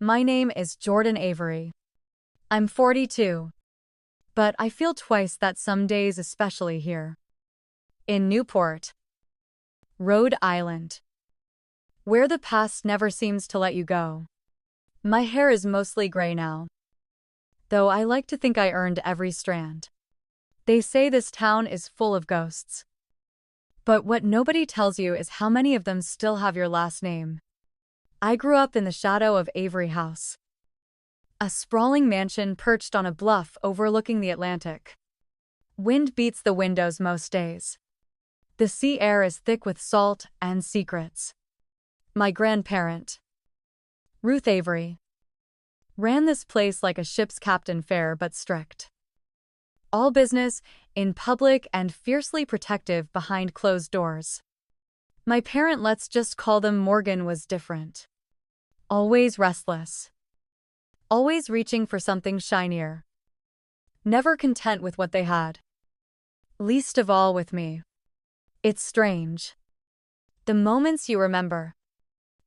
My name is Jordan Avery. I'm 42. But I feel twice that some days, especially here. In Newport, Rhode Island, where the past never seems to let you go. My hair is mostly gray now, though I like to think I earned every strand. They say this town is full of ghosts. But what nobody tells you is how many of them still have your last name. I grew up in the shadow of Avery House, a sprawling mansion perched on a bluff overlooking the Atlantic. Wind beats the windows most days. The sea air is thick with salt and secrets. My grandparent, Ruth Avery, ran this place like a ship's captain, fair but strict. All business, in public and fiercely protective behind closed doors. My parent, let's just call them Morgan, was different. Always restless. Always reaching for something shinier. Never content with what they had. Least of all with me. It's strange. The moments you remember.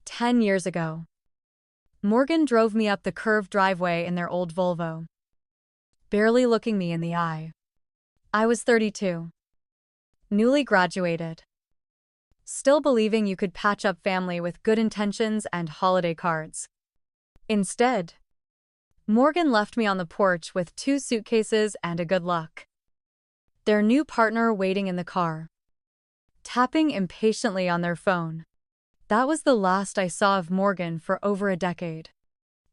10 years ago. Morgan drove me up the curved driveway in their old Volvo, barely looking me in the eye. I was 32. Newly graduated. Still believing you could patch up family with good intentions and holiday cards. Instead, Morgan left me on the porch with 2 suitcases and a good luck. Their new partner waiting in the car, tapping impatiently on their phone. That was the last I saw of Morgan for over a decade.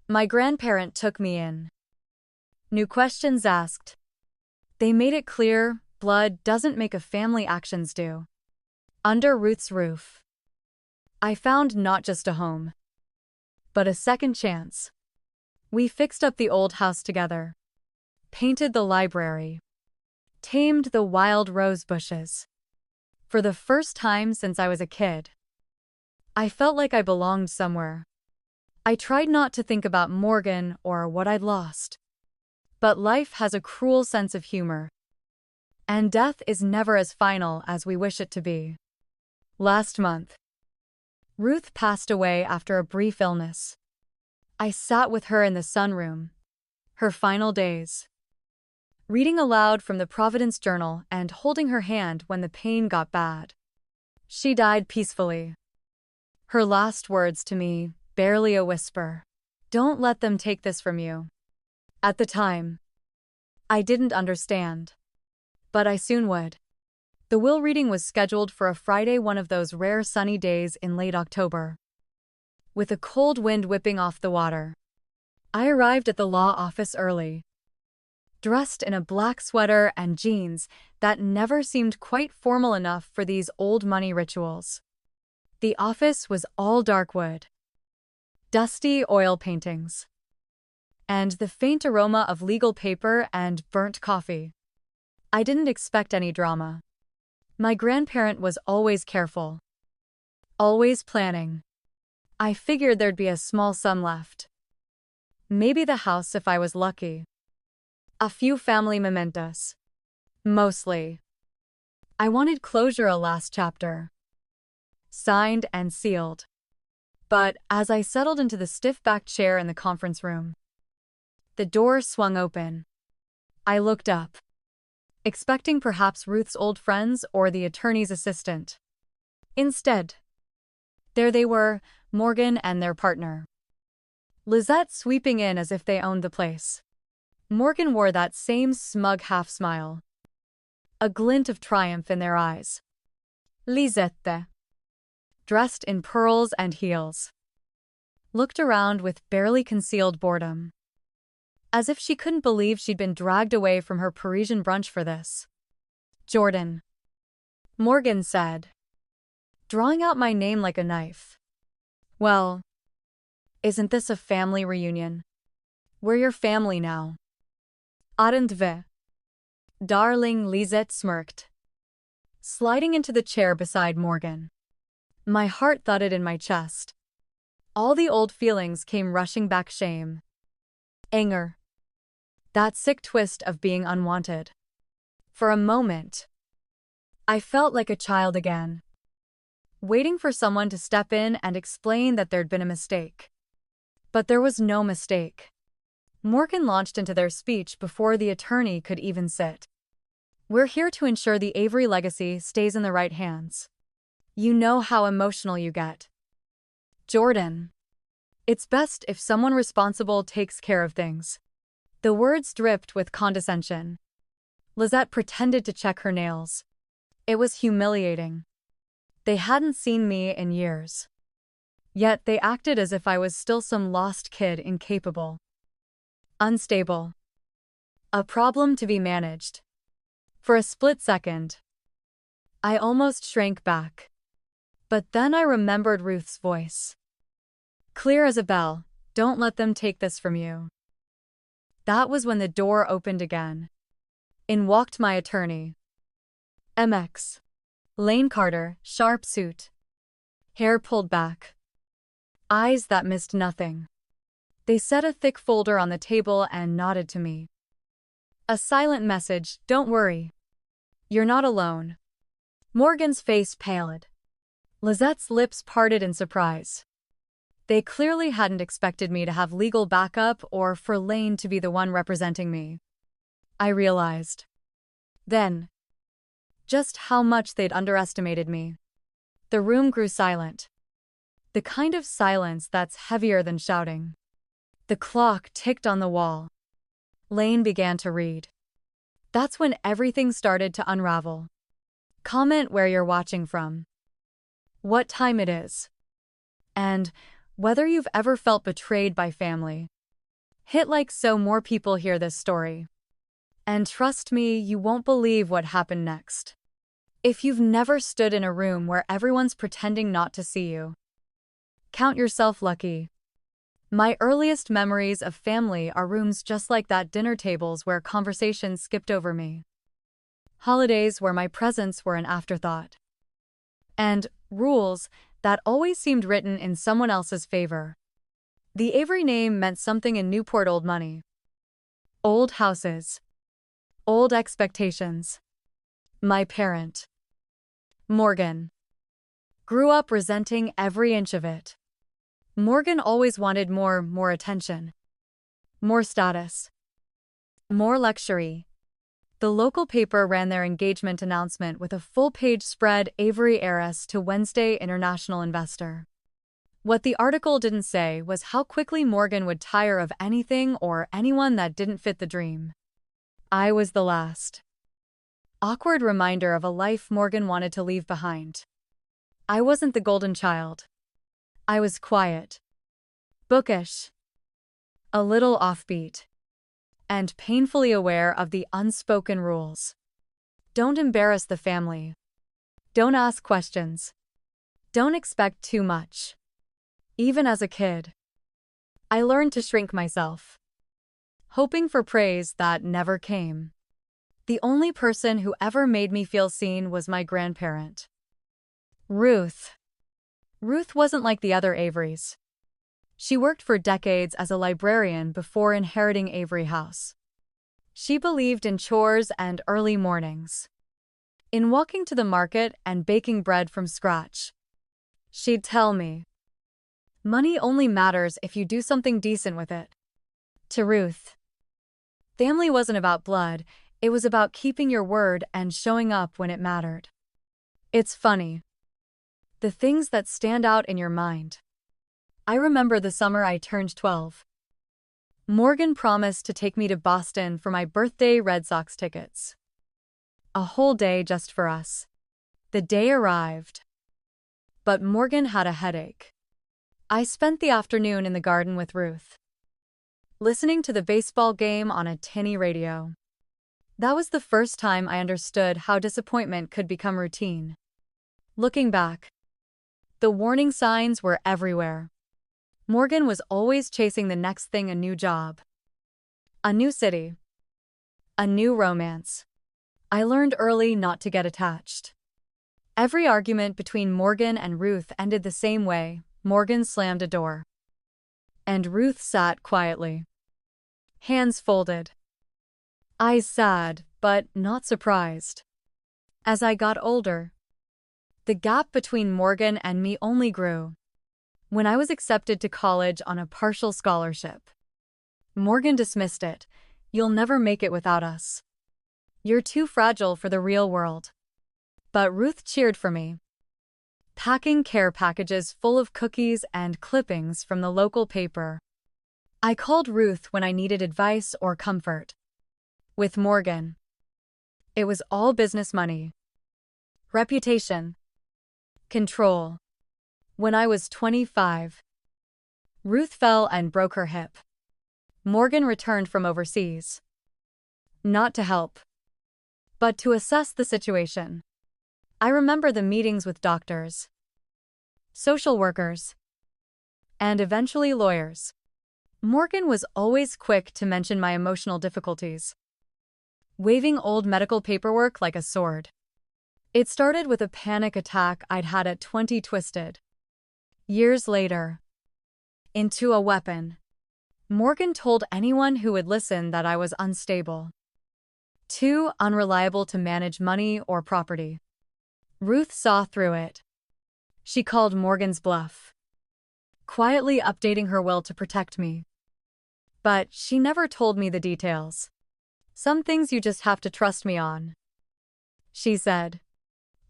My grandparent took me in. No questions asked. They made it clear, blood doesn't make a family, actions do. Under Ruth's roof, I found not just a home, but a second chance. We fixed up the old house together, painted the library, tamed the wild rose bushes. For the first time since I was a kid, I felt like I belonged somewhere. I tried not to think about Morgan or what I'd lost. But life has a cruel sense of humor, and death is never as final as we wish it to be. Last month, Ruth passed away after a brief illness. I sat with her in the sunroom, her final days, reading aloud from the Providence Journal and holding her hand when the pain got bad. She died peacefully. Her last words to me, barely a whisper. Don't let them take this from you. At the time, I didn't understand. But I soon would. The will reading was scheduled for a Friday, one of those rare sunny days in late October, with a cold wind whipping off the water. I arrived at the law office early, dressed in a black sweater and jeans that never seemed quite formal enough for these old money rituals. The office was all dark wood, dusty oil paintings, and the faint aroma of legal paper and burnt coffee. I didn't expect any drama. My grandparent was always careful, always planning. I figured there'd be a small sum left. Maybe the house if I was lucky. A few family mementos. Mostly. I wanted closure, a last chapter. Signed and sealed. But as I settled into the stiff-backed chair in the conference room, the door swung open. I looked up, expecting perhaps Ruth's old friends or the attorney's assistant. Instead, there they were, Morgan and their partner, Lizette, sweeping in as if they owned the place. Morgan wore that same smug half-smile, a glint of triumph in their eyes. Lizette, dressed in pearls and heels, looked around with barely concealed boredom, as if she couldn't believe she'd been dragged away from her Parisian brunch for this. Jordan, Morgan said, drawing out my name like a knife. Well, isn't this a family reunion? We're your family now. Aren't we? Darling, Lizette smirked, sliding into the chair beside Morgan. My heart thudded in my chest. All the old feelings came rushing back: shame, anger, that sick twist of being unwanted. For a moment, I felt like a child again, waiting for someone to step in and explain that there'd been a mistake. But there was no mistake. Morgan launched into their speech before the attorney could even sit. We're here to ensure the Avery legacy stays in the right hands. You know how emotional you get. Jordan. It's best if someone responsible takes care of things. The words dripped with condescension. Lizette pretended to check her nails. It was humiliating. They hadn't seen me in years. Yet they acted as if I was still some lost kid, incapable. Unstable. A problem to be managed. For a split second, I almost shrank back. But then I remembered Ruth's voice. Clear as a bell, don't let them take this from you. That was when the door opened again. In walked my attorney. MX. Lane Carter, sharp suit. Hair pulled back. Eyes that missed nothing. They set a thick folder on the table and nodded to me. A silent message, don't worry. You're not alone. Morgan's face paled. Lizette's lips parted in surprise. They clearly hadn't expected me to have legal backup or for Lane to be the one representing me. I realized then just how much they'd underestimated me. The room grew silent. The kind of silence that's heavier than shouting. The clock ticked on the wall. Lane began to read. That's when everything started to unravel. Comment where you're watching from. What time it is. And whether you've ever felt betrayed by family. Hit like so more people hear this story. And trust me, you won't believe what happened next. If you've never stood in a room where everyone's pretending not to see you, count yourself lucky. My earliest memories of family are rooms just like that, dinner tables where conversations skipped over me. Holidays where my presents were an afterthought. And rules that always seemed written in someone else's favor. The Avery name meant something in Newport. Old money. Old houses. Old expectations. My parent, Morgan, grew up resenting every inch of it. Morgan always wanted more attention. More status. More luxury. The local paper ran their engagement announcement with a full-page spread, Avery heiress to Wednesday international investor. What the article didn't say was how quickly Morgan would tire of anything or anyone that didn't fit the dream. I was the last. Awkward reminder of a life Morgan wanted to leave behind. I wasn't the golden child. I was quiet. Bookish. A little offbeat. And painfully aware of the unspoken rules. Don't embarrass the family. Don't ask questions. Don't expect too much. Even as a kid, I learned to shrink myself, hoping for praise that never came. The only person who ever made me feel seen was my grandparent. Ruth. Ruth wasn't like the other Averys. She worked for decades as a librarian before inheriting Avery House. She believed in chores and early mornings. In walking to the market and baking bread from scratch. She'd tell me, money only matters if you do something decent with it. To Ruth, family wasn't about blood, it was about keeping your word and showing up when it mattered. It's funny. The things that stand out in your mind. I remember the summer I turned 12. Morgan promised to take me to Boston for my birthday Red Sox tickets. A whole day just for us. The day arrived. But Morgan had a headache. I spent the afternoon in the garden with Ruth, listening to the baseball game on a tinny radio. That was the first time I understood how disappointment could become routine. Looking back, the warning signs were everywhere. Morgan was always chasing the next thing, a new job, a new city, a new romance. I learned early not to get attached. Every argument between Morgan and Ruth ended the same way. Morgan slammed a door. And Ruth sat quietly, hands folded, eyes sad, but not surprised. As I got older, the gap between Morgan and me only grew. When I was accepted to college on a partial scholarship, Morgan dismissed it. "You'll never make it without us. You're too fragile for the real world." But Ruth cheered for me, packing care packages full of cookies and clippings from the local paper. I called Ruth when I needed advice or comfort. With Morgan, it was all business money, reputation, control. When I was 25, Ruth fell and broke her hip. Morgan returned from overseas, not to help, but to assess the situation. I remember the meetings with doctors, social workers, and eventually lawyers. Morgan was always quick to mention my emotional difficulties, waving old medical paperwork like a sword. It started with a panic attack I'd had at 20, twisted years later into a weapon. Morgan told anyone who would listen that I was unstable, too unreliable to manage money or property. Ruth saw through it. She called Morgan's bluff, quietly updating her will to protect me. But she never told me the details. "Some things you just have to trust me on," she said.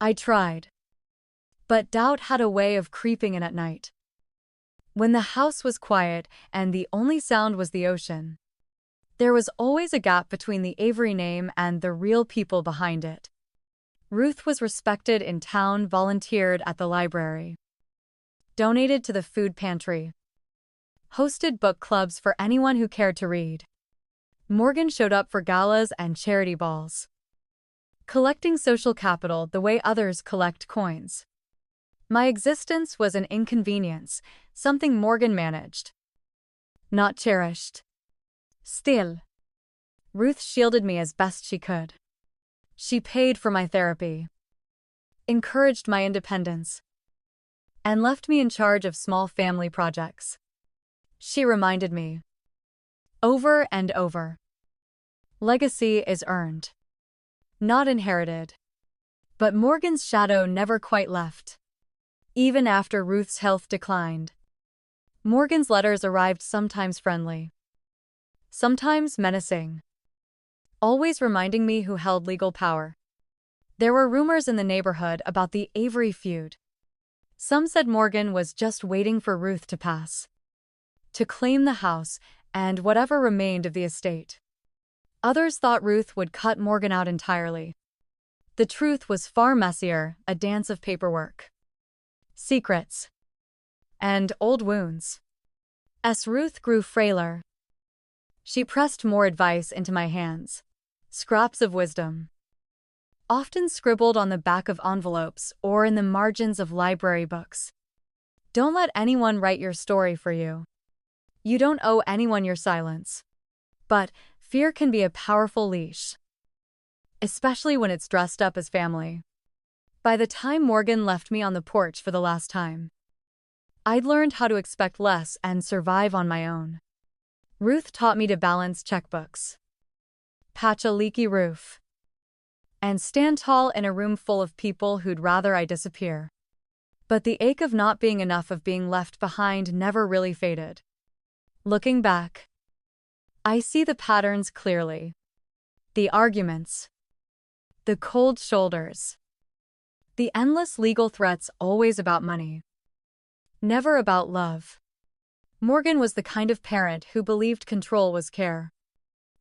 I tried, but doubt had a way of creeping in at night. When the house was quiet and the only sound was the ocean, there was always a gap between the Avery name and the real people behind it. Ruth was respected in town, volunteered at the library, donated to the food pantry, hosted book clubs for anyone who cared to read. Morgan showed up for galas and charity balls, collecting social capital the way others collect coins. My existence was an inconvenience, something Morgan managed, not cherished. Still, Ruth shielded me as best she could. She paid for my therapy, encouraged my independence, and left me in charge of small family projects. She reminded me, over and over, legacy is earned, not inherited. But Morgan's shadow never quite left. Even after Ruth's health declined, Morgan's letters arrived, sometimes friendly, sometimes menacing, always reminding me who held legal power. There were rumors in the neighborhood about the Avery feud. Some said Morgan was just waiting for Ruth to pass, to claim the house and whatever remained of the estate. Others thought Ruth would cut Morgan out entirely. The truth was far messier, a dance of paperwork, secrets, and old wounds. As Ruth grew frailer, she pressed more advice into my hands, scraps of wisdom, often scribbled on the back of envelopes or in the margins of library books. Don't let anyone write your story for you. You don't owe anyone your silence. But fear can be a powerful leash, especially when it's dressed up as family. By the time Morgan left me on the porch for the last time, I'd learned how to expect less and survive on my own. Ruth taught me to balance checkbooks, patch a leaky roof, and stand tall in a room full of people who'd rather I disappear. But the ache of not being enough, of being left behind, never really faded. Looking back, I see the patterns clearly. The arguments, the cold shoulders, the endless legal threats, always about money, never about love. Morgan was the kind of parent who believed control was care.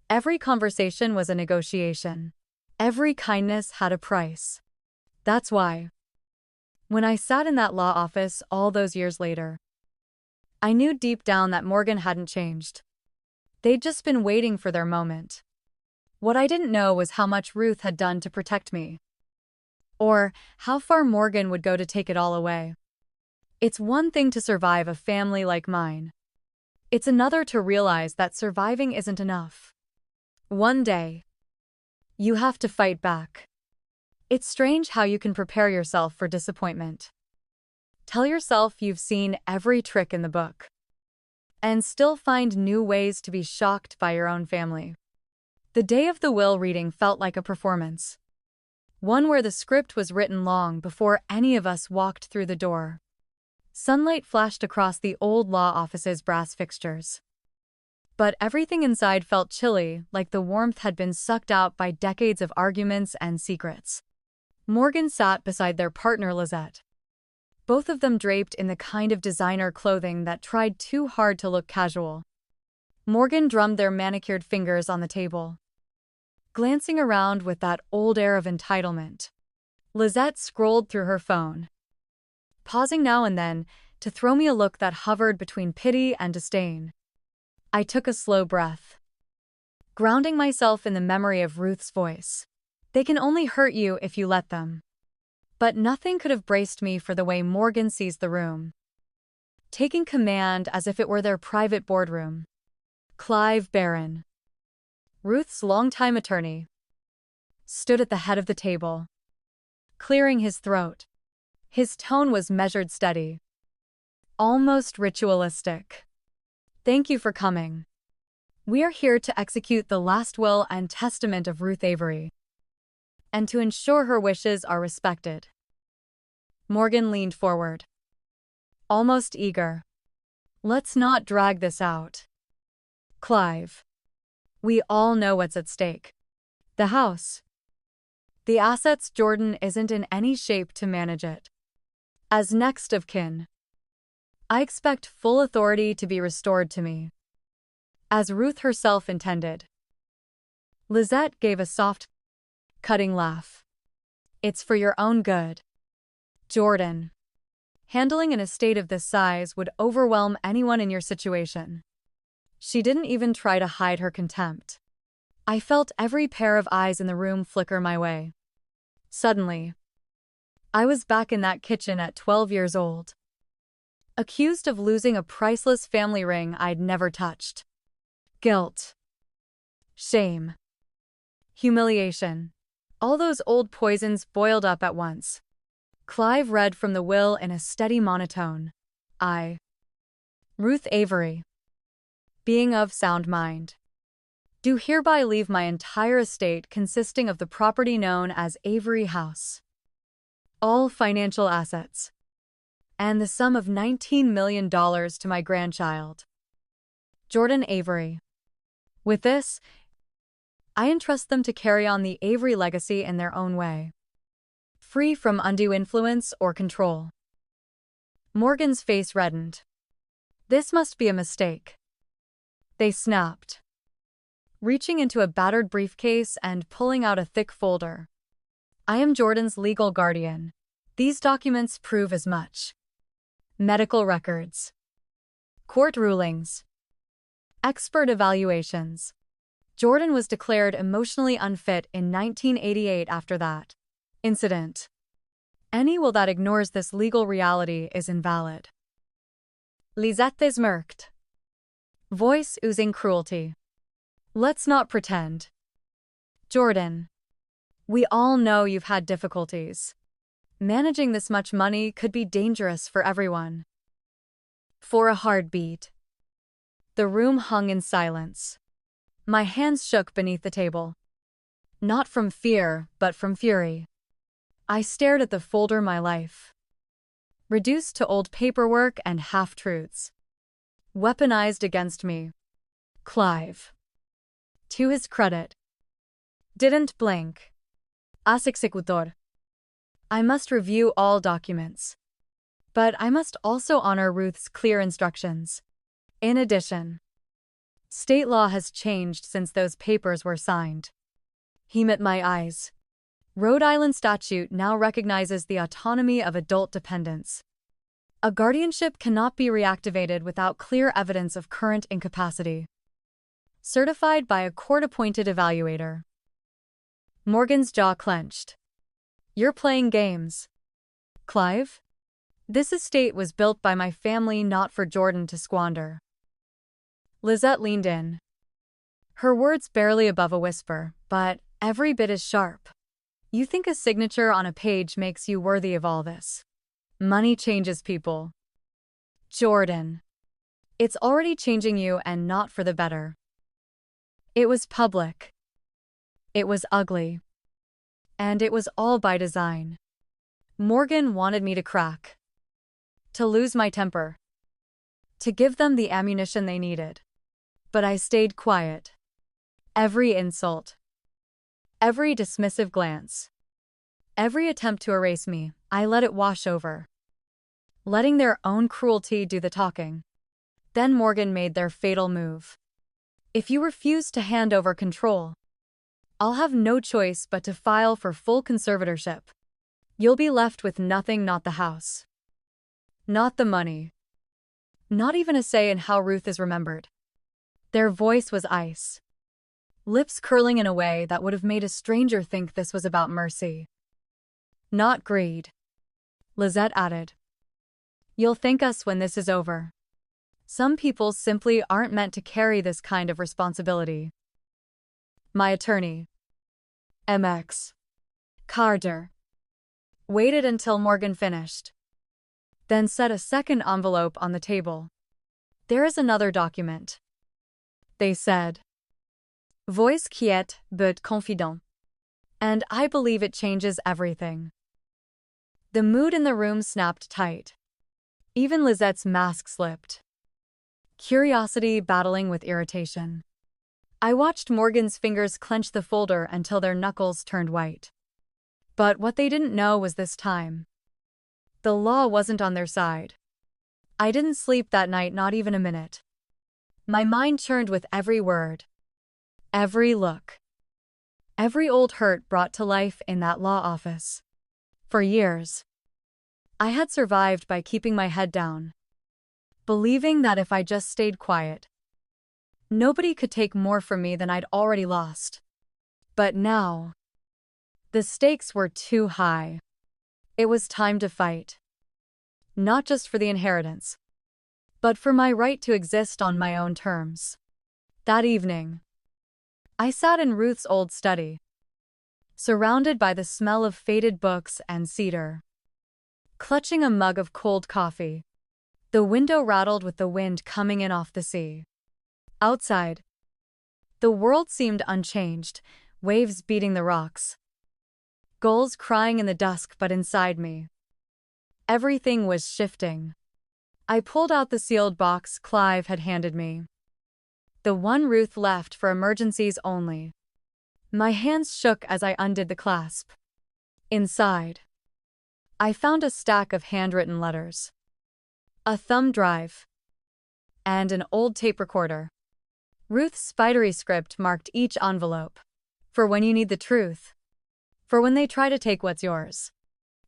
Every conversation was a negotiation. Every kindness had a price. That's why, when I sat in that law office all those years later, I knew deep down that Morgan hadn't changed. They'd just been waiting for their moment. What I didn't know was how much Ruth had done to protect me, or how far Morgan would go to take it all away. It's one thing to survive a family like mine. It's another to realize that surviving isn't enough. One day, you have to fight back. It's strange how you can prepare yourself for disappointment. Tell yourself you've seen every trick in the book, and still find new ways to be shocked by your own family. The day of the will reading felt like a performance, one where the script was written long before any of us walked through the door. Sunlight flashed across the old law office's brass fixtures. But everything inside felt chilly, like the warmth had been sucked out by decades of arguments and secrets. Morgan sat beside their partner Lizette, both of them draped in the kind of designer clothing that tried too hard to look casual. Morgan drummed their manicured fingers on the table, glancing around with that old air of entitlement. Lizette scrolled through her phone, pausing now and then to throw me a look that hovered between pity and disdain. I took a slow breath, grounding myself in the memory of Ruth's voice. They can only hurt you if you let them. But nothing could have braced me for the way Morgan seized the room, taking command as if it were their private boardroom. Clive Barron, Ruth's longtime attorney, stood at the head of the table, clearing his throat. His tone was measured, steady, almost ritualistic. Thank you for coming. We are here to execute the last will and testament of Ruth Avery, and to ensure her wishes are respected. Morgan leaned forward, almost eager. Let's not drag this out. Clive, we all know what's at stake. The house. The assets. Jordan isn't in any shape to manage it. As next of kin, I expect full authority to be restored to me, as Ruth herself intended. Lizette gave a soft, cutting laugh. It's for your own good. Jordan, handling an estate of this size would overwhelm anyone in your situation. She didn't even try to hide her contempt. I felt every pair of eyes in the room flicker my way. Suddenly, I was back in that kitchen at 12 years old, accused of losing a priceless family ring I'd never touched. Guilt, shame, humiliation. All those old poisons boiled up at once. Clive read from the will in a steady monotone. I, Ruth Avery, being of sound mind, do hereby leave my entire estate consisting of the property known as Avery House, all financial assets, and the sum of $19 million to my grandchild, Jordan Avery. With this, I entrust them to carry on the Avery legacy in their own way, free from undue influence or control. Morgan's face reddened. This must be a mistake. They snapped, reaching into a battered briefcase and pulling out a thick folder. I am Jordan's legal guardian. These documents prove as much. Medical records, court rulings, expert evaluations. Jordan was declared emotionally unfit in 1988 after that incident. Any will that ignores this legal reality is invalid. Lisette smirked, voice oozing cruelty. Let's not pretend. Jordan, we all know you've had difficulties. Managing this much money could be dangerous for everyone. For a heartbeat. The room hung in silence. My hands shook beneath the table. Not from fear, but from fury. I stared at the folder. My life, reduced to old paperwork and half-truths, weaponized against me. Clive, to his credit, didn't blink. As executor, I must review all documents, but I must also honor Ruth's clear instructions. In addition, state law has changed since those papers were signed. He met my eyes. Rhode Island statute now recognizes the autonomy of adult dependents. A guardianship cannot be reactivated without clear evidence of current incapacity, certified by a court-appointed evaluator. Morgan's jaw clenched. You're playing games, Clive? This estate was built by my family, not for Jordan to squander. Lizette leaned in, her words barely above a whisper, but every bit as sharp. You think a signature on a page makes you worthy of all this? Money changes people. Jordan, it's already changing you, and not for the better. It was public. It was ugly. And it was all by design. Morgan wanted me to crack. to lose my temper, to give them the ammunition they needed. But I stayed quiet. Every insult, every dismissive glance, every attempt to erase me, I let it wash over, letting their own cruelty do the talking. Then Morgan made their fatal move. If you refuse to hand over control, I'll have no choice but to file for full conservatorship. You'll be left with nothing, not the house, not the money, not even a say in how Ruth is remembered. Their voice was ice, lips curling in a way that would have made a stranger think this was about mercy, not greed. Lizette added, "You'll thank us when this is over. Some people simply aren't meant to carry this kind of responsibility." My attorney, MX Carter, waited until Morgan finished, then set a second envelope on the table. "There is another document," they said. Voice quiet but confident. "And I believe it changes everything." The mood in the room snapped tight. Even Lizette's mask slipped, curiosity battling with irritation. I watched Morgan's fingers clench the folder until their knuckles turned white. But what they didn't know was this time, the law wasn't on their side. I didn't sleep that night, not even a minute. My mind churned with every word, every look, every old hurt brought to life in that law office. For years, I had survived by keeping my head down, believing that if I just stayed quiet, nobody could take more from me than I'd already lost. But now, the stakes were too high. It was time to fight. Not just for the inheritance, but for my right to exist on my own terms. That evening, I sat in Ruth's old study, surrounded by the smell of faded books and cedar. Clutching a mug of cold coffee, the window rattled with the wind coming in off the sea. Outside, the world seemed unchanged, waves beating the rocks, gulls crying in the dusk, but inside me, everything was shifting. I pulled out the sealed box Clive had handed me, the one Ruth left for emergencies only. My hands shook as I undid the clasp. Inside, I found a stack of handwritten letters, a thumb drive, and an old tape recorder. Ruth's spidery script marked each envelope. For when you need the truth. For when they try to take what's yours.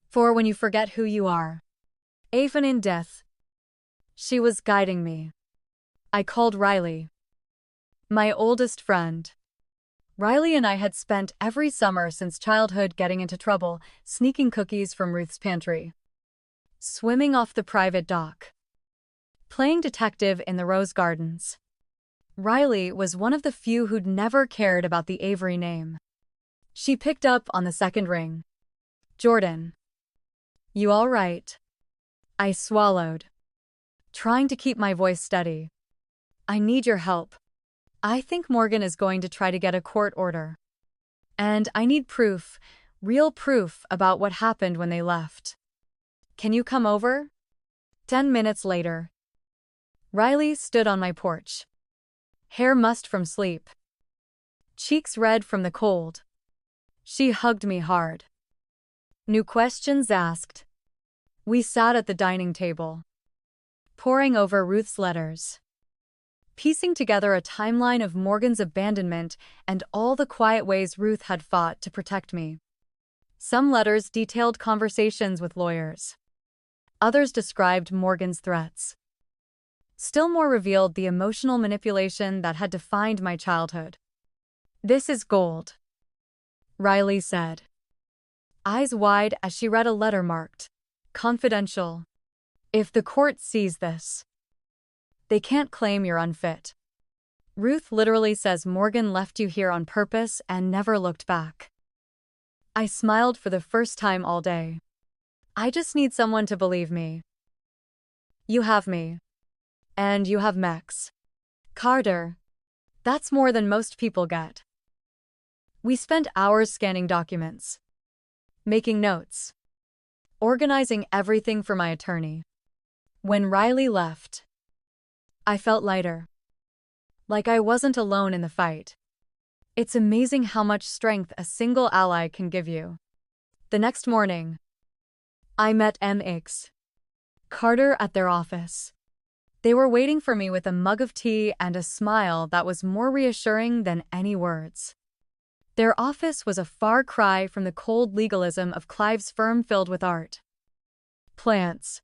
For when you forget who you are. Even in death. She was guiding me. I called Riley, my oldest friend. Riley and I had spent every summer since childhood getting into trouble, sneaking cookies from Ruth's pantry, swimming off the private dock, playing detective in the rose gardens. Riley was one of the few who'd never cared about the Avery name. She picked up on the second ring. "Jordan, you all right?" I swallowed, trying to keep my voice steady. "I need your help. I think Morgan is going to try to get a court order. And I need proof, real proof about what happened when they left. Can you come over?" 10 minutes later, Riley stood on my porch, hair mussed from sleep, cheeks red from the cold. She hugged me hard. "New questions asked." We sat at the dining table, poring over Ruth's letters, piecing together a timeline of Morgan's abandonment and all the quiet ways Ruth had fought to protect me. Some letters detailed conversations with lawyers. Others described Morgan's threats. Still more revealed the emotional manipulation that had defined my childhood. "This is gold," Riley said, eyes wide as she read a letter marked, "Confidential. If the court sees this, they can't claim you're unfit. Ruth literally says Morgan left you here on purpose and never looked back." I smiled for the first time all day. I just need someone to believe me. You have me. And you have Mex Carter. That's more than most people get. We spent hours scanning documents, making notes, organizing everything for my attorney. When Riley left, I felt lighter, like I wasn't alone in the fight. It's amazing how much strength a single ally can give you. The next morning, I met MX Carter at their office. They were waiting for me with a mug of tea and a smile that was more reassuring than any words. Their office was a far cry from the cold legalism of Clive's firm filled with art, plants,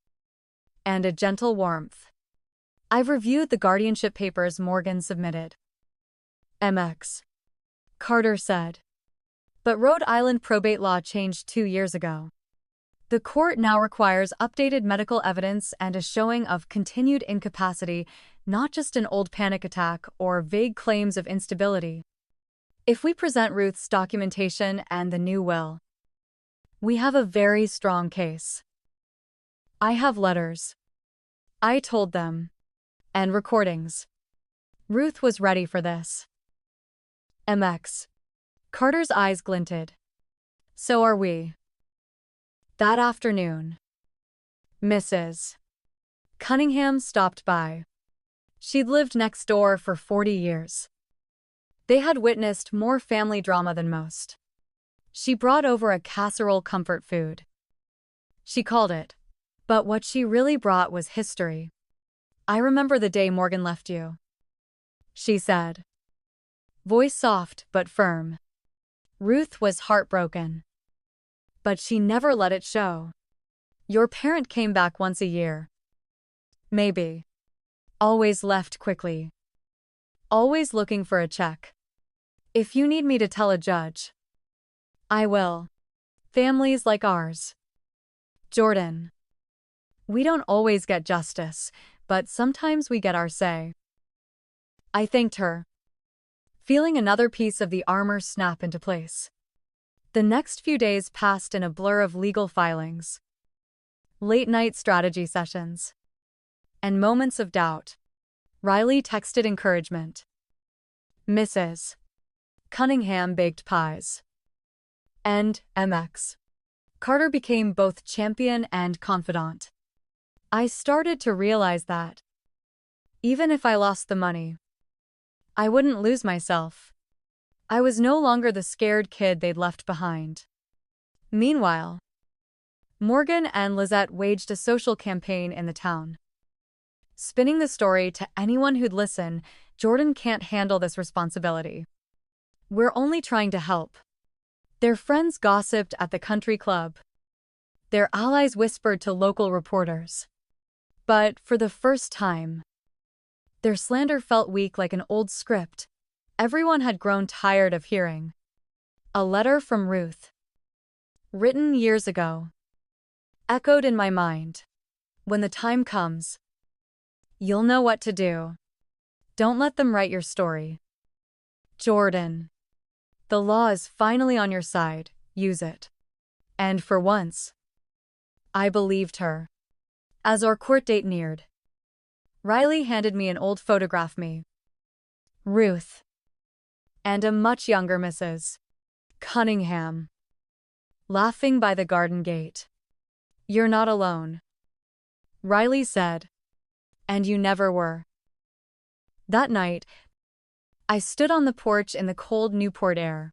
and a gentle warmth. I've reviewed the guardianship papers Morgan submitted, MX Carter said. But Rhode Island probate law changed 2 years ago. The court now requires updated medical evidence and a showing of continued incapacity, not just an old panic attack or vague claims of instability. If we present Ruth's documentation and the new will, we have a very strong case. I have letters, I told them, and recordings. Ruth was ready for this. MX Carter's eyes glinted. So are we. That afternoon, Mrs. Cunningham stopped by. She'd lived next door for 40 years. They had witnessed more family drama than most. She brought over a casserole comfort food. She called it. But what she really brought was history. I remember the day Morgan left you, she said. Voice soft but firm. Ruth was heartbroken. But she never let it show. Your parent came back once a year. Maybe. Always left quickly. Always looking for a check. If you need me to tell a judge, I will. Families like ours. Jordan. We don't always get justice, but sometimes we get our say. I thanked her, feeling another piece of the armor snap into place. The next few days passed in a blur of legal filings, late-night strategy sessions, and moments of doubt. Riley texted encouragement. Mrs. Cunningham baked pies. And MX Carter became both champion and confidant. I started to realize that, even if I lost the money, I wouldn't lose myself. I was no longer the scared kid they'd left behind. Meanwhile, Morgan and Lizette waged a social campaign in the town, spinning the story to anyone who'd listen. Jordan can't handle this responsibility. We're only trying to help. Their friends gossiped at the country club. Their allies whispered to local reporters. But for the first time, their slander felt weak like an old script everyone had grown tired of hearing. A letter from Ruth, written years ago, echoed in my mind. When the time comes, you'll know what to do. Don't let them write your story. Jordan. The law is finally on your side, use it. And for once, I believed her. As our court date neared, Riley handed me an old photograph me, Ruth, and a much younger Mrs. Cunningham, laughing by the garden gate. You're not alone, Riley said. And you never were. That night, I stood on the porch in the cold Newport air,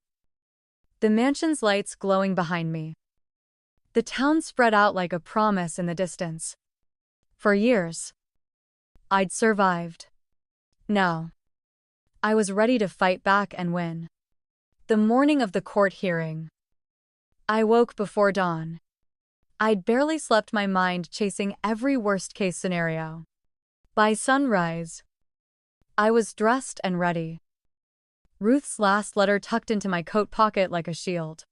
the mansion's lights glowing behind me. The town spread out like a promise in the distance. For years, I'd survived. Now, I was ready to fight back and win. The morning of the court hearing, I woke before dawn. I'd barely slept, my mind chasing every worst-case scenario. By sunrise, I was dressed and ready. Ruth's last letter tucked into my coat pocket like a shield.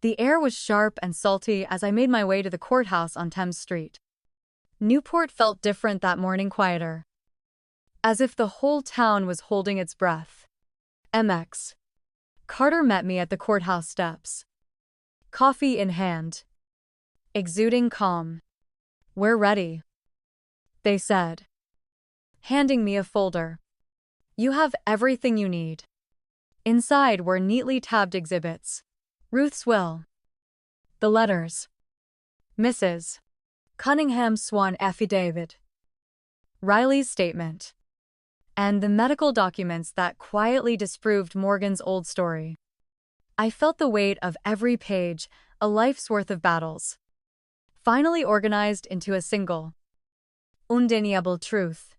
The air was sharp and salty as I made my way to the courthouse on Thames Street. Newport felt different that morning, quieter, as if the whole town was holding its breath. MX Carter met me at the courthouse steps, coffee in hand, exuding calm. We're ready, they said, handing me a folder. You have everything you need. Inside were neatly tabbed exhibits. Ruth's will, the letters, Mrs. Cunningham Swan affidavit, Riley's statement, and the medical documents that quietly disproved Morgan's old story. I felt the weight of every page, a life's worth of battles, finally organized into a single, undeniable truth.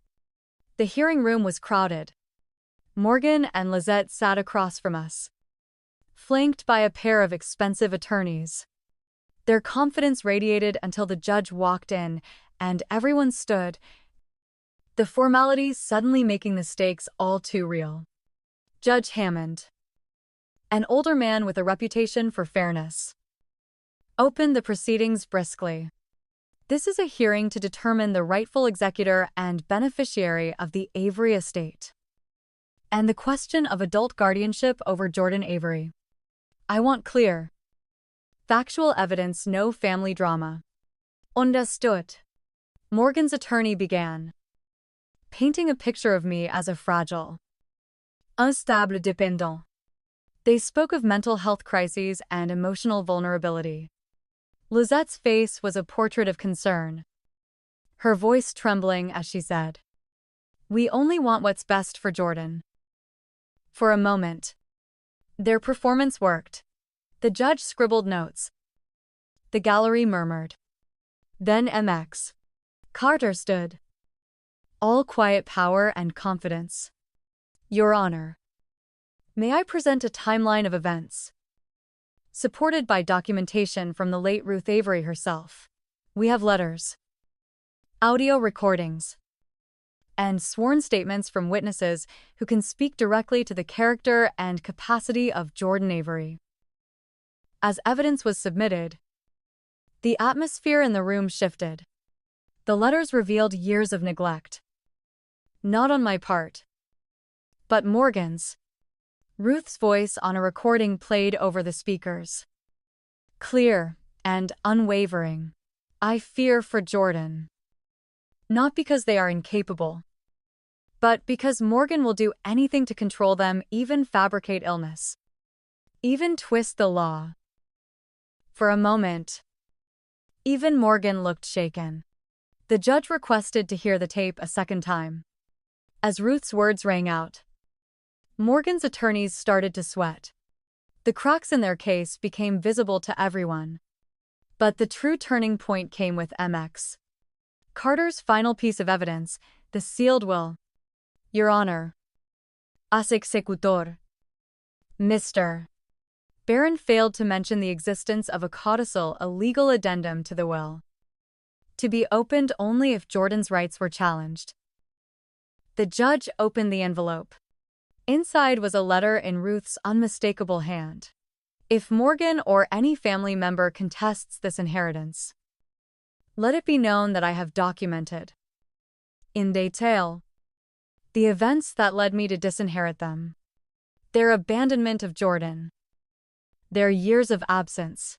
The hearing room was crowded. Morgan and Lizette sat across from us, flanked by a pair of expensive attorneys. Their confidence radiated until the judge walked in, and everyone stood, the formalities suddenly making the stakes all too real. Judge Hammond, an older man with a reputation for fairness, opened the proceedings briskly. This is a hearing to determine the rightful executor and beneficiary of the Avery estate, and the question of adult guardianship over Jordan Avery. I want clear, factual evidence, no family drama. Understood. Morgan's attorney began, painting a picture of me as a fragile, unstable dependent. They spoke of mental health crises and emotional vulnerability. Lizette's face was a portrait of concern, her voice trembling as she said, "We only want what's best for Jordan." For a moment, their performance worked. The judge scribbled notes. The gallery murmured. Then MX Carter stood, all quiet power and confidence. "Your Honor, may I present a timeline of events, supported by documentation from the late Ruth Avery herself. We have letters, audio recordings, and sworn statements from witnesses who can speak directly to the character and capacity of Jordan Avery." As evidence was submitted, the atmosphere in the room shifted. The letters revealed years of neglect. Not on my part, but Morgan's. Ruth's voice on a recording played over the speakers, clear and unwavering. "I fear for Jordan. Not because they are incapable, but because Morgan will do anything to control them, even fabricate illness, even twist the law." For a moment, even Morgan looked shaken. The judge requested to hear the tape a second time. As Ruth's words rang out, Morgan's attorneys started to sweat. The cracks in their case became visible to everyone. But the true turning point came with MX Carter's final piece of evidence, the sealed will. "Your Honor, as executor, Mr. Barron failed to mention the existence of a codicil, a legal addendum to the will, to be opened only if Jordan's rights were challenged." The judge opened the envelope. Inside was a letter in Ruth's unmistakable hand. "If Morgan or any family member contests this inheritance, let it be known that I have documented, in detail, the events that led me to disinherit them, their abandonment of Jordan, their years of absence,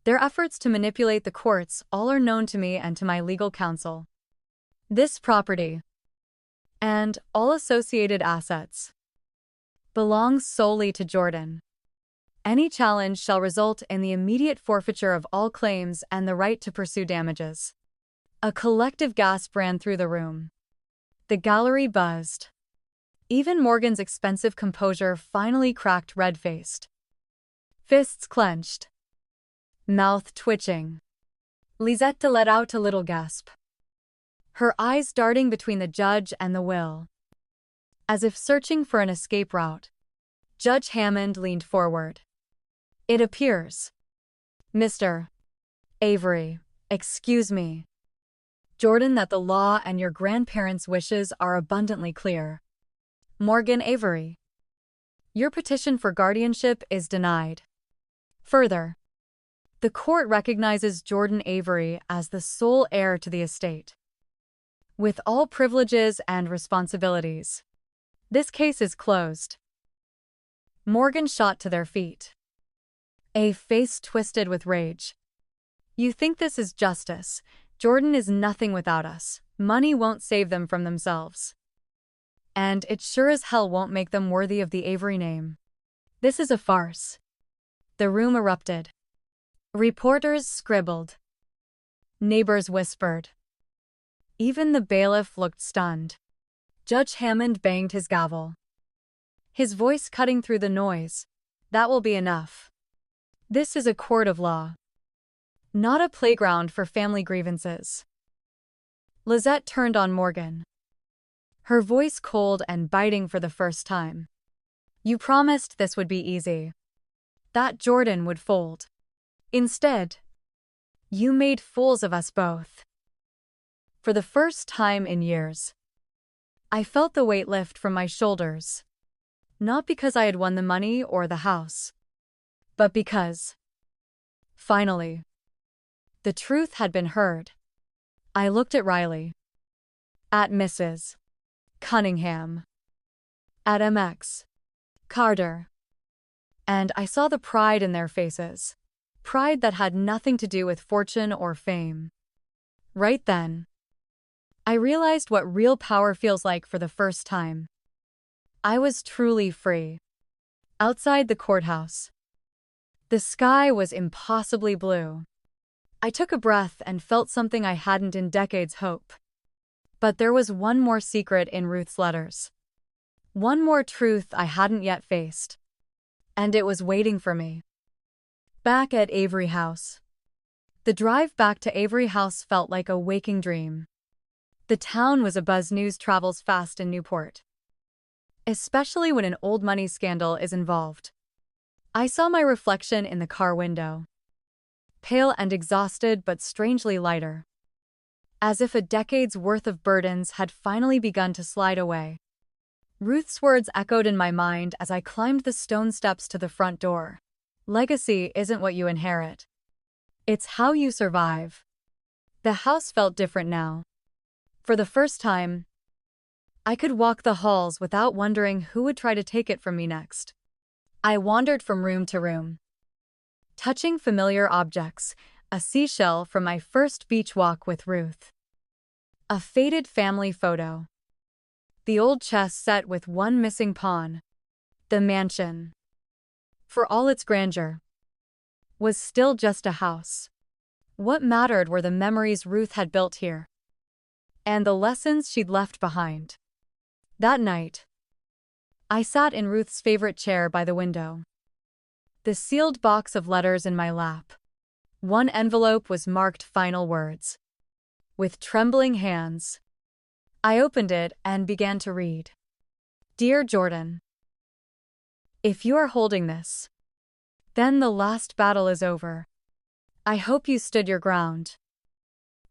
their efforts to manipulate the courts, all are known to me and to my legal counsel. This property, and all associated assets, belongs solely to Jordan. Any challenge shall result in the immediate forfeiture of all claims and the right to pursue damages." A collective gasp ran through the room. The gallery buzzed. Even Morgan's expensive composure finally cracked red-faced, fists clenched, mouth twitching. Lizette let out a little gasp, her eyes darting between the judge and the will, as if searching for an escape route. Judge Hammond leaned forward. "It appears, Mr. Avery, excuse me, Jordan, that the law and your grandparents' wishes are abundantly clear. Morgan Avery, your petition for guardianship is denied. Further, the court recognizes Jordan Avery as the sole heir to the estate, with all privileges and responsibilities. This case is closed." Morgan shot to their feet, a face twisted with rage. "You think this is justice? Jordan is nothing without us. Money won't save them from themselves. And it sure as hell won't make them worthy of the Avery name. This is a farce." The room erupted. Reporters scribbled. Neighbors whispered. Even the bailiff looked stunned. Judge Hammond banged his gavel, his voice cutting through the noise. That will be enough. This is a court of law, not a playground for family grievances. Lizette turned on Morgan, her voice cold and biting for the first time. You promised this would be easy, that Jordan would fold. Instead, you made fools of us both. For the first time in years, I felt the weight lift from my shoulders. Not because I had won the money or the house, but because, finally, the truth had been heard. I looked at Riley, at Mrs. Cunningham, at MX Carter, and I saw the pride in their faces, pride that had nothing to do with fortune or fame. Right then, I realized what real power feels like for the first time. I was truly free. Outside the courthouse, the sky was impossibly blue. I took a breath and felt something I hadn't in decades hope. But there was one more secret in Ruth's letters. One more truth I hadn't yet faced. And it was waiting for me. Back at Avery House. The drive back to Avery House felt like a waking dream. The town was abuzz. News travels fast in Newport, especially when an old money scandal is involved. I saw my reflection in the car window, pale and exhausted but strangely lighter, as if a decade's worth of burdens had finally begun to slide away. Ruth's words echoed in my mind as I climbed the stone steps to the front door. Legacy isn't what you inherit. It's how you survive. The house felt different now. For the first time, I could walk the halls without wondering who would try to take it from me next. I wandered from room to room, touching familiar objects, a seashell from my first beach walk with Ruth, a faded family photo, the old chess set with one missing pawn. The mansion, for all its grandeur, was still just a house. What mattered were the memories Ruth had built here, and the lessons she'd left behind. That night, I sat in Ruth's favorite chair by the window, the sealed box of letters in my lap. One envelope was marked "Final Words." With trembling hands, I opened it and began to read. Dear Jordan, if you are holding this, then the last battle is over. I hope you stood your ground.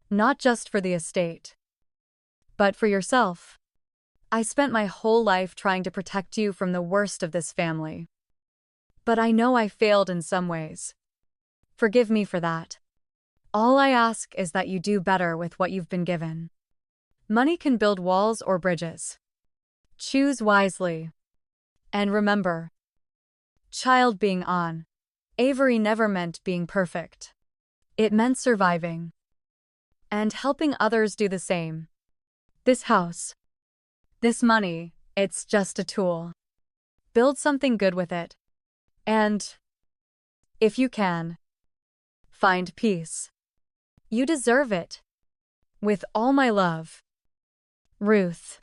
Not just for the estate, but for yourself. I spent my whole life trying to protect you from the worst of this family. But I know I failed in some ways. Forgive me for that. All I ask is that you do better with what you've been given. Money can build walls or bridges. Choose wisely. And remember, child being on Avery never meant being perfect. It meant surviving and helping others do the same. This house, this money, it's just a tool. Build something good with it. And, if you can, find peace. You deserve it. With all my love. Ruth.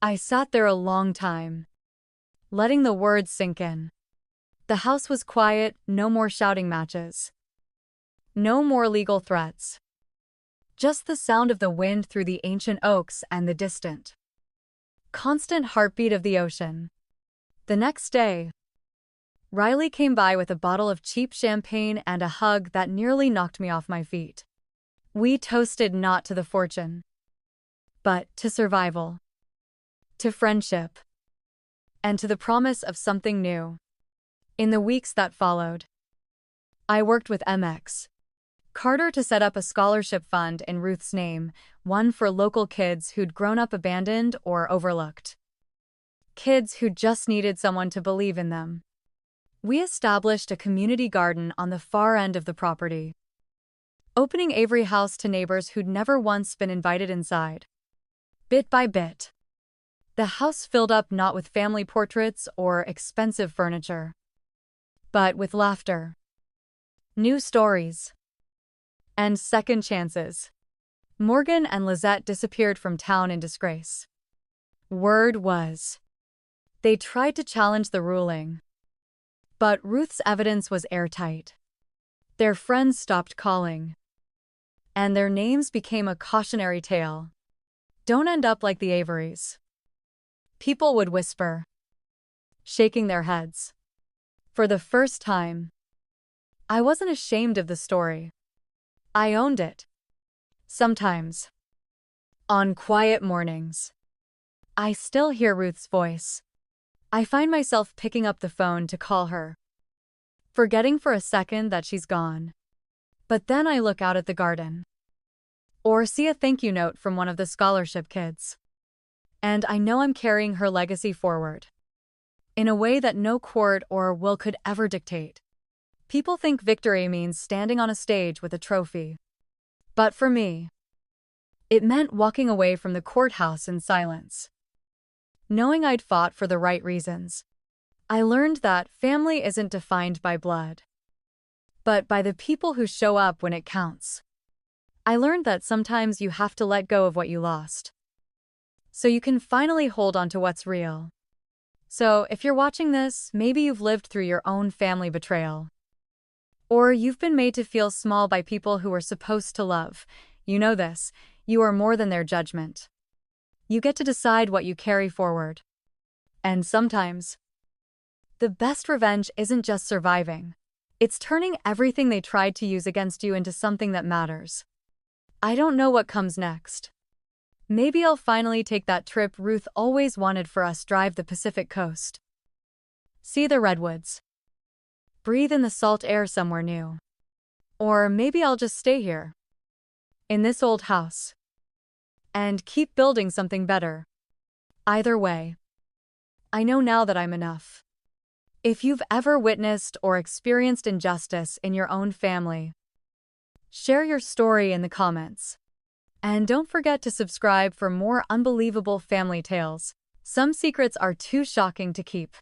I sat there a long time, letting the words sink in. The house was quiet, no more shouting matches. No more legal threats. Just the sound of the wind through the ancient oaks and the distant, constant heartbeat of the ocean. The next day, Riley came by with a bottle of cheap champagne and a hug that nearly knocked me off my feet. We toasted not to the fortune, but to survival, to friendship, and to the promise of something new. In the weeks that followed, I worked with MX Carter to set up a scholarship fund in Ruth's name, one for local kids who'd grown up abandoned or overlooked. Kids who just needed someone to believe in them. We established a community garden on the far end of the property, opening Avery House to neighbors who'd never once been invited inside. Bit by bit, the house filled up not with family portraits or expensive furniture, but with laughter, new stories, and second chances. Morgan and Lizette disappeared from town in disgrace. Word was, they tried to challenge the ruling, but Ruth's evidence was airtight. Their friends stopped calling, and their names became a cautionary tale. Don't end up like the Averys. People would whisper, shaking their heads. For the first time, I wasn't ashamed of the story. I owned it. Sometimes, on quiet mornings, I still hear Ruth's voice. I find myself picking up the phone to call her, forgetting for a second that she's gone. But then I look out at the garden, or see a thank you note from one of the scholarship kids, and I know I'm carrying her legacy forward, in a way that no court or will could ever dictate. People think victory means standing on a stage with a trophy. But for me, it meant walking away from the courthouse in silence, knowing I'd fought for the right reasons. I learned that family isn't defined by blood, but by the people who show up when it counts. I learned that sometimes you have to let go of what you lost, so you can finally hold on to what's real. So if you're watching this, maybe you've lived through your own family betrayal, or you've been made to feel small by people who were supposed to love. You know this, you are more than their judgment. You get to decide what you carry forward. And sometimes, the best revenge isn't just surviving. It's turning everything they tried to use against you into something that matters. I don't know what comes next. Maybe I'll finally take that trip Ruth always wanted for us, drive the Pacific coast, see the redwoods, breathe in the salt air somewhere new. Or maybe I'll just stay here, in this old house, and keep building something better. Either way, I know now that I'm enough. If you've ever witnessed or experienced injustice in your own family, share your story in the comments. And don't forget to subscribe for more unbelievable family tales. Some secrets are too shocking to keep.